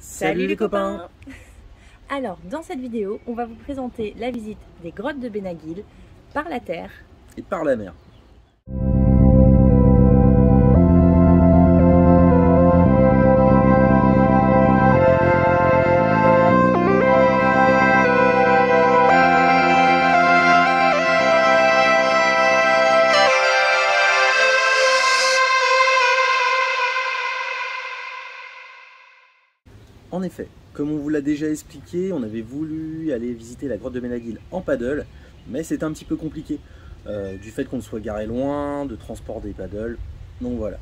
Salut les copains. Alors, dans cette vidéo, on va vous présenter la visite des grottes de Benaguil par la terre Et par la mer. En effet, comme on vous l'a déjà expliqué, on avait voulu aller visiter la grotte de Benaguil en paddle, mais c'était un petit peu compliqué, du fait qu'on soit garé loin, de transport des paddles, donc voilà.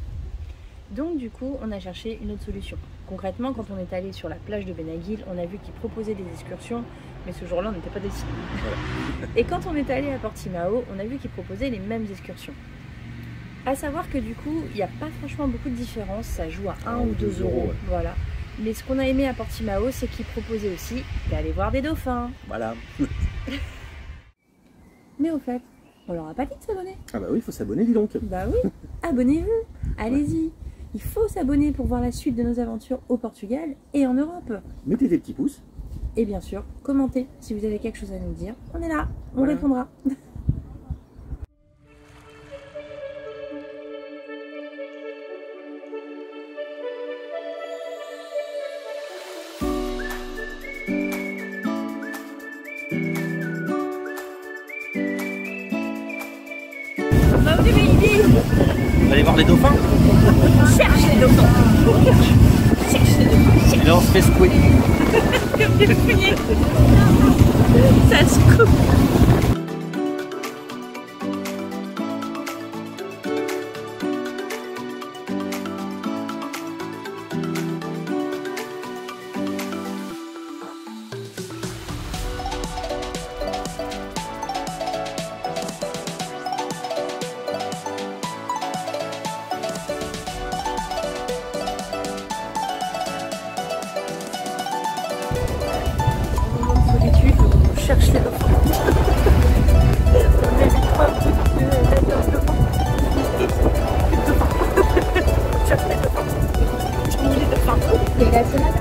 Donc du coup, on a cherché une autre solution. Concrètement, quand on est allé sur la plage de Benaguil, on a vu qu'ils proposaient des excursions, mais ce jour-là, on n'était pas décidé. Voilà. Et quand on est allé à Portimao, on a vu qu'ils proposaient les mêmes excursions. À savoir que du coup, il n'y a pas franchement beaucoup de différence, ça joue à 1 ou 2 €. Ouais. Voilà. Mais ce qu'on a aimé à Portimao, c'est qu'ils proposaient aussi d'aller voir des dauphins. Voilà. Mais au fait, on leur a pas dit de s'abonner. Ah bah oui, il faut s'abonner, dis donc. Bah oui, abonnez-vous, allez-y. Il faut s'abonner pour voir la suite de nos aventures au Portugal et en Europe. Mettez des petits pouces. Et bien sûr, commentez si vous avez quelque chose à nous dire. On est là, on Voilà. répondra. On va On va aller voir les dauphins. cherche les dauphins. Cherche les dauphins. Et là on se fait secouer. Comme des fouillés. Ça se coupe. On cherche les dauphins. On évite pas de la dauphins. On cherche les dauphins. Les dauphins. Et la salade.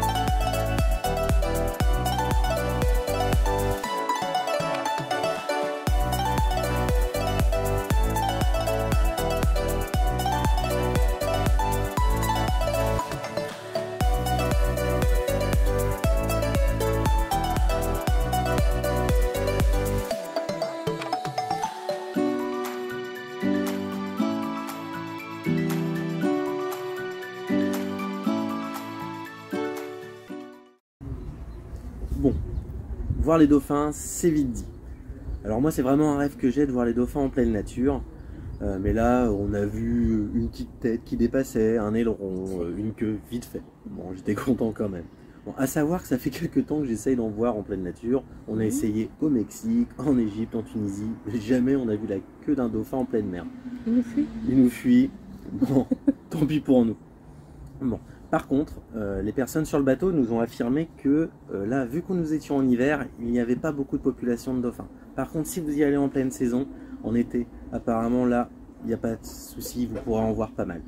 Bon, voir les dauphins, c'est vite dit. Alors moi, c'est vraiment un rêve que j'ai de voir les dauphins en pleine nature. Mais là, on a vu une petite tête qui dépassait, un aileron, une queue vite fait. Bon, j'étais content quand même. Bon, à savoir que ça fait quelques temps que j'essaye d'en voir en pleine nature. On a essayé au Mexique, en Égypte, en Tunisie. Mais jamais on a vu la queue d'un dauphin en pleine mer. Il nous fuit. Il nous fuit. Bon, tant pis pour nous. Bon. Par contre, les personnes sur le bateau nous ont affirmé que là, vu que nous étions en hiver, il n'y avait pas beaucoup de population de dauphins. Par contre, si vous y allez en pleine saison, en été, apparemment là, il n'y a pas de souci, vous pourrez en voir pas mal.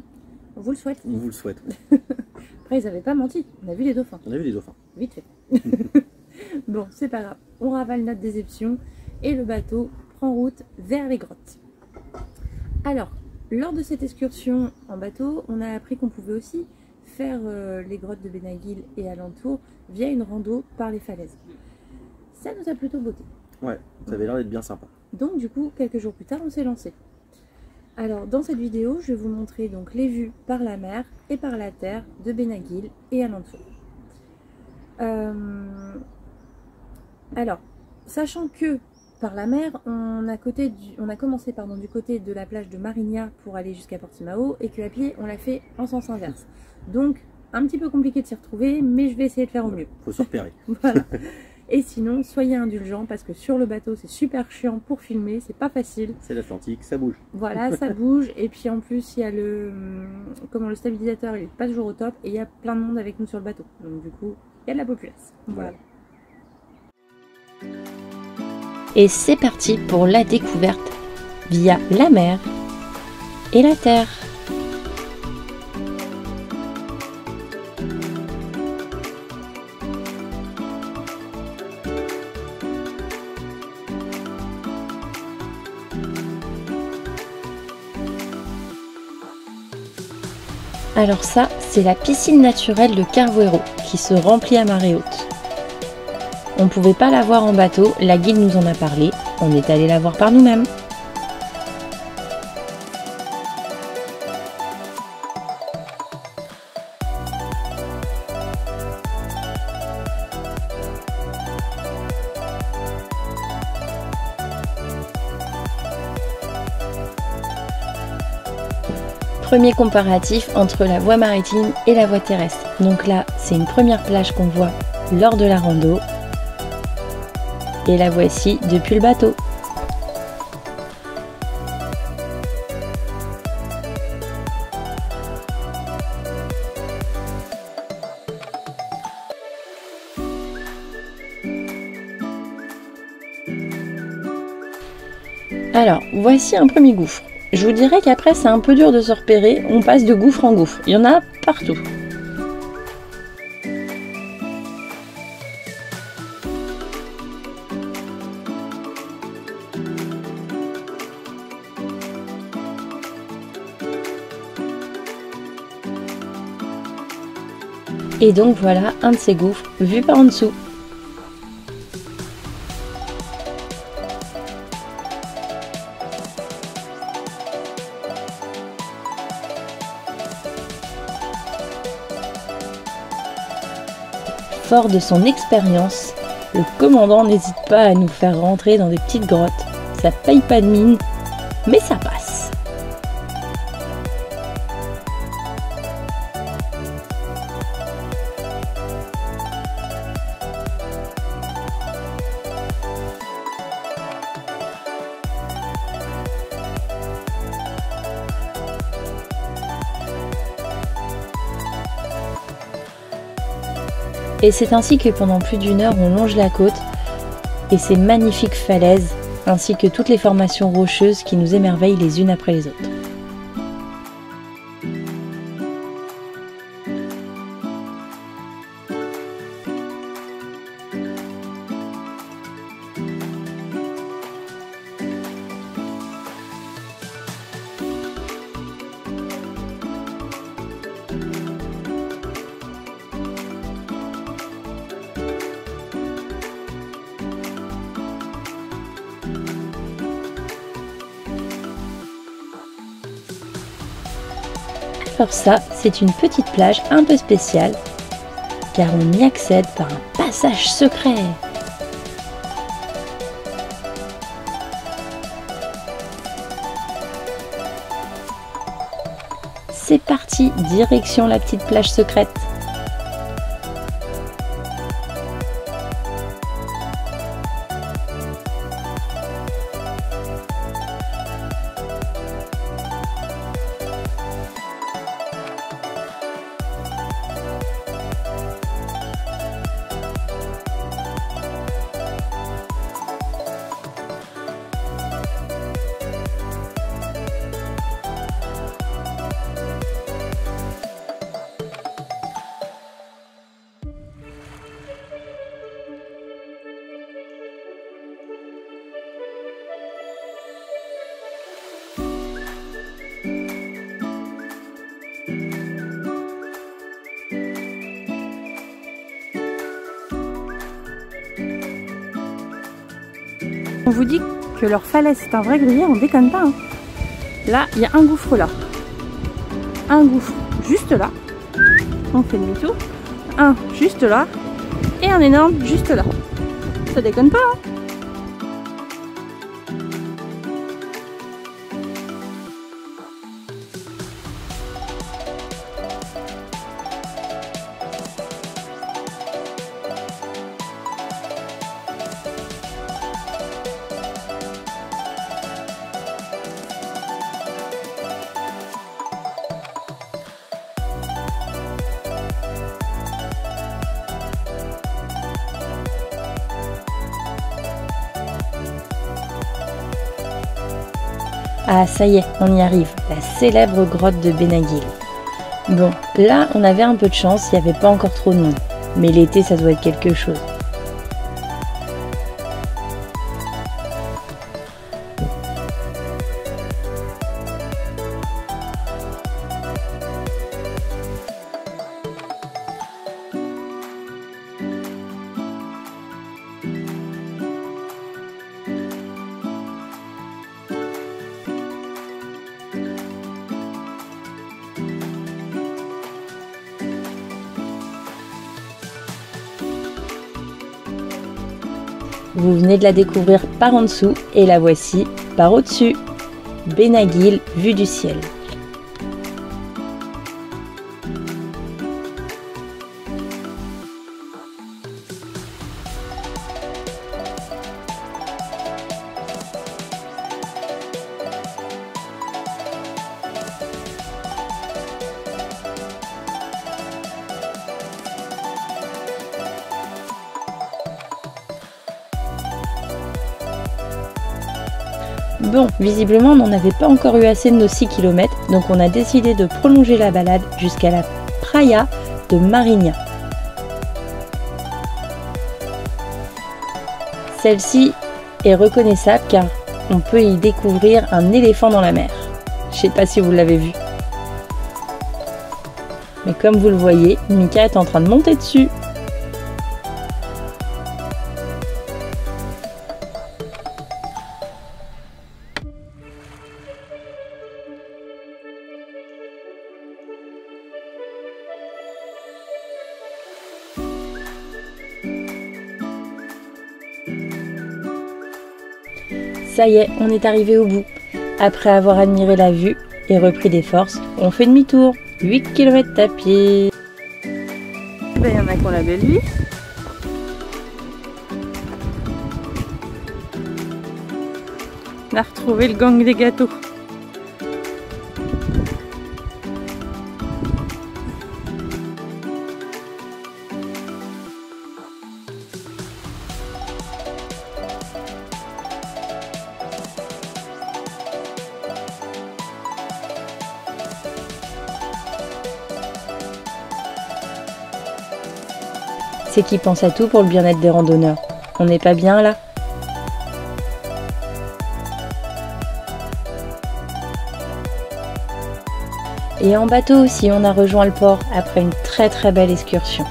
On vous le souhaite. On vous le souhaite. Après, ils n'avaient pas menti. On a vu les dauphins. On a vu les dauphins. Vite fait. Bon, c'est pas grave. On ravale notre déception et le bateau prend route vers les grottes. Alors, lors de cette excursion en bateau, on a appris qu'on pouvait aussi faire les grottes de Benaguil et alentour via une rando par les falaises. Ça nous a plutôt botté. Ouais, ça avait l'air d'être bien sympa. Donc du coup, quelques jours plus tard, on s'est lancé. Alors dans cette vidéo, je vais vous montrer donc les vues par la mer et par la terre de Benaguil et alentour. Alors, sachant que par la mer, on a commencé du côté de la plage de Marignat pour aller jusqu'à Portimao et qu'à pied, on l'a fait en sens inverse. Donc, un petit peu compliqué de s'y retrouver, mais je vais essayer de faire au mieux. Faut se repérer. Voilà. Et sinon, soyez indulgents parce que sur le bateau, c'est super chiant pour filmer, c'est pas facile. C'est l'Atlantique, ça bouge. Voilà, ça bouge. Et puis en plus, il y a le stabilisateur, il est pas toujours au top et il y a plein de monde avec nous sur le bateau. Donc du coup, il y a de la populace. Voilà. Et c'est parti pour la découverte via la mer et la terre. Alors ça, c'est la piscine naturelle de Carvuero qui se remplit à marée haute. On ne pouvait pas la voir en bateau, la guide nous en a parlé, on est allé la voir par nous-mêmes. Premier comparatif entre la voie maritime et la voie terrestre. Donc là, c'est une première plage qu'on voit lors de la rando. Et la voici depuis le bateau. Alors, voici un premier gouffre. Je vous dirais qu'après c'est un peu dur de se repérer, on passe de gouffre en gouffre, il y en a partout. Et donc voilà un de ces gouffres vu par en dessous. Fort de son expérience, le commandant n'hésite pas à nous faire rentrer dans des petites grottes. Ça paye pas de mine, mais ça passe. Et c'est ainsi que pendant plus d'une heure, on longe la côte et ces magnifiques falaises, ainsi que toutes les formations rocheuses qui nous émerveillent les unes après les autres. Alors ça, c'est une petite plage un peu spéciale, car on y accède par un passage secret. C'est parti, direction la petite plage secrète. On vous dit que leur falaise c'est un vrai gruyère, on déconne pas. Hein. Là, il y a un gouffre là. Un gouffre juste là. On fait demi-tour. Un juste là. Et un énorme juste là. Ça déconne pas. Hein. Ah ça y est, on y arrive, la célèbre grotte de Benaguil. Bon, là on avait un peu de chance, il n'y avait pas encore trop de monde. Mais l'été ça doit être quelque chose. Vous venez de la découvrir par en dessous et la voici par au-dessus. Benaguil, vue du ciel. Bon, visiblement on n'en avait pas encore eu assez de nos 6 km, donc on a décidé de prolonger la balade jusqu'à la Praia de Marinha. Celle-ci est reconnaissable car on peut y découvrir un éléphant dans la mer. Je sais pas si vous l'avez vu. Mais comme vous le voyez, Mika est en train de monter dessus. Ça y est, on est arrivé au bout. Après avoir admiré la vue et repris des forces, on fait demi-tour. 8 km à pied. Il y en a qui ont la belle vie. On a retrouvé le gang des gâteaux. C'est qui pense à tout pour le bien-être des randonneurs. On n'est pas bien là? Et en bateau aussi, on a rejoint le port après une très belle excursion.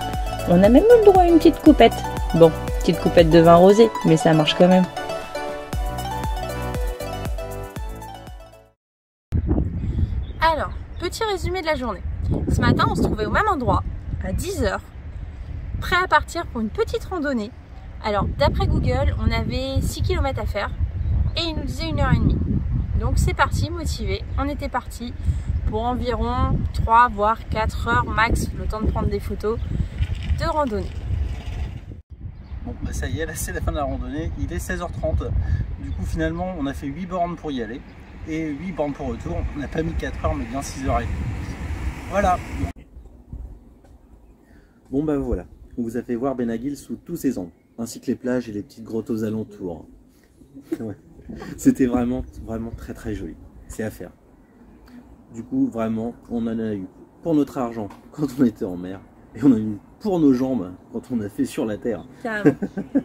On a même eu le droit à une petite coupette. Bon, petite coupette de vin rosé, mais ça marche quand même. Alors, petit résumé de la journée. Ce matin, on se trouvait au même endroit, à 10 h, prêt à partir pour une petite randonnée. Alors, d'après Google, on avait 6 km à faire et il nous disait 1h30. Donc c'est parti, motivé. On était parti pour environ 3 voire 4 heures max, le temps de prendre des photos de randonnée. Bon, bah ça y est, là c'est la fin de la randonnée, il est 16h30. Du coup, finalement, on a fait 8 bornes pour y aller et 8 bornes pour retour. On n'a pas mis 4 heures, mais bien 6h30. Voilà. Bon, bah voilà, on vous a fait voir Benaguil sous tous ses angles, ainsi que les plages et les petites grottes aux alentours. Ouais. C'était vraiment très joli. C'est à faire. Du coup, vraiment, on en a eu pour notre argent quand on était en mer, et on en a eu pour nos jambes quand on a fait sur la terre. Carrément.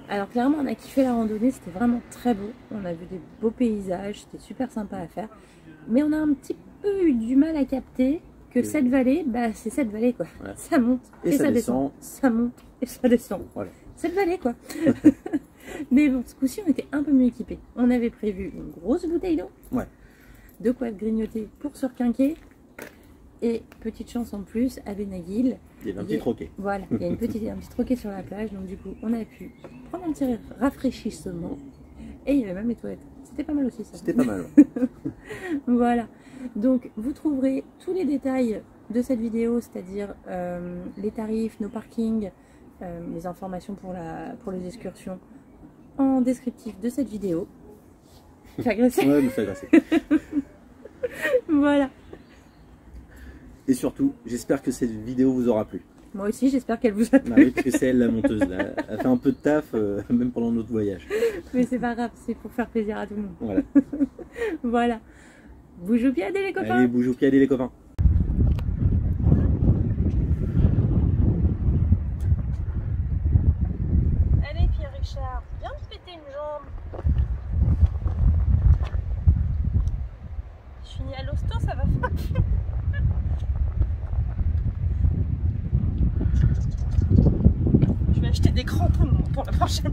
Alors clairement, on a kiffé la randonnée, c'était vraiment très beau. On a vu des beaux paysages, c'était super sympa à faire. Mais on a un petit peu eu du mal à capter que cette vallée, bah c'est cette vallée quoi. Ouais. Ça monte et ça descend. Ça monte et ça descend. Voilà. Cette vallée quoi. Mais bon, ce coup-ci, on était un peu mieux équipés. On avait prévu une grosse bouteille d'eau. Ouais. De quoi grignoter pour se requinquer. Et petite chance en plus, à Benaguil, il y avait un petit troquet. Voilà, il y a un petit troquet sur la plage. Donc du coup, on a pu prendre un petit rafraîchissement. Et il y avait même les toilettes. C'était pas mal aussi ça. C'était pas mal. Voilà. Donc vous trouverez tous les détails de cette vidéo, c'est-à-dire les tarifs, nos parkings, les informations pour les excursions en descriptif de cette vidéo. Fais agresser. Ouais, me fait agresser. Voilà. Et surtout, j'espère que cette vidéo vous aura plu. Moi aussi, j'espère qu'elle vous a plu. Ah oui, parce que c'est elle la monteuse. Là. Elle fait un peu de taf, même pendant notre voyage. Mais c'est pas grave, c'est pour faire plaisir à tout le monde. Voilà. Voilà. Bouge au pied les copains. Allez, bouge au pied les copains. Allez, Pierre-Richard, viens te péter une jambe. Je finis à l'hosto, ça va faire. Je vais acheter des crampons pour la prochaine.